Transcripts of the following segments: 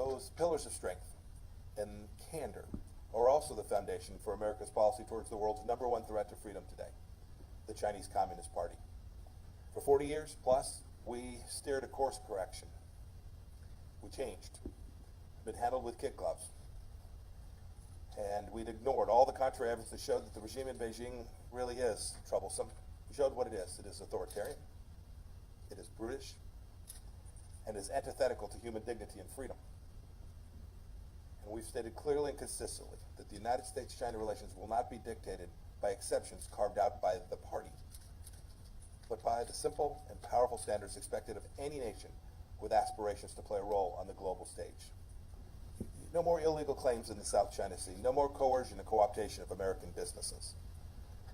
Those pillars of strength and candor are also the foundation for America's policy towards the world's number one threat to freedom today, the Chinese Communist Party. For 40 years plus, we steered a course correction. We changed, been handled with kid gloves. And we'd ignored all the contrary evidence that showed that the regime in Beijing really is troublesome. We showed what it is. It is authoritarian, it is brutish, and is antithetical to human dignity and freedom. And we've stated clearly and consistently that the United States-China relations will not be dictated by exceptions carved out by the party, but by the simple and powerful standards expected of any nation with aspirations to play a role on the global stage. No more illegal claims in the South China Sea, no more coercion and co-optation of American businesses,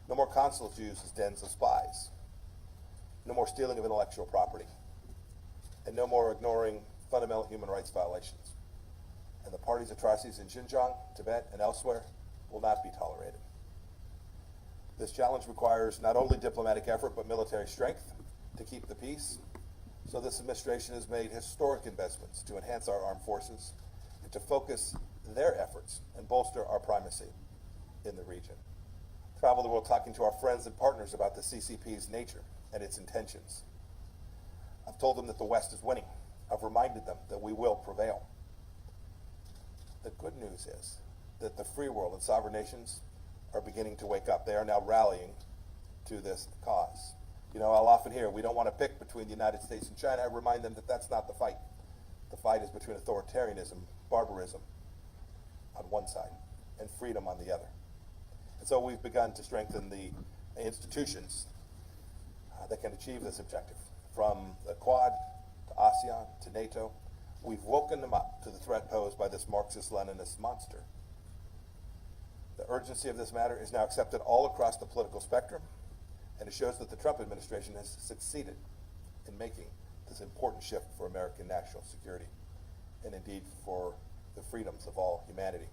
no more consulates used as dens of spies, no more stealing of intellectual property, and no more ignoring fundamental human rights violations. And the party's atrocities in Xinjiang, Tibet, and elsewhere will not be tolerated. This challenge requires not only diplomatic effort, but military strength to keep the peace. So this administration has made historic investments to enhance our armed forces and to focus their efforts and bolster our primacy in the region. Travel the world talking to our friends and partners about the CCP's nature and its intentions. I've told them that the West is winning. I've reminded them that we will prevail. The good news is that the free world and sovereign nations are beginning to wake up. They are now rallying to this cause. You know, I'll often hear, we don't want to pick between the United States and China. I remind them that that's not the fight. The fight is between authoritarianism, barbarism on one side, and freedom on the other. And so we've begun to strengthen the institutions that can achieve this objective. From the Quad to ASEAN to NATO, we've woken them up to the threat posed by this Marxist-Leninist monster. The urgency of this matter is now accepted all across the political spectrum, and it shows that the Trump administration has succeeded in making this important shift for American national security, and indeed for the freedoms of all humanity.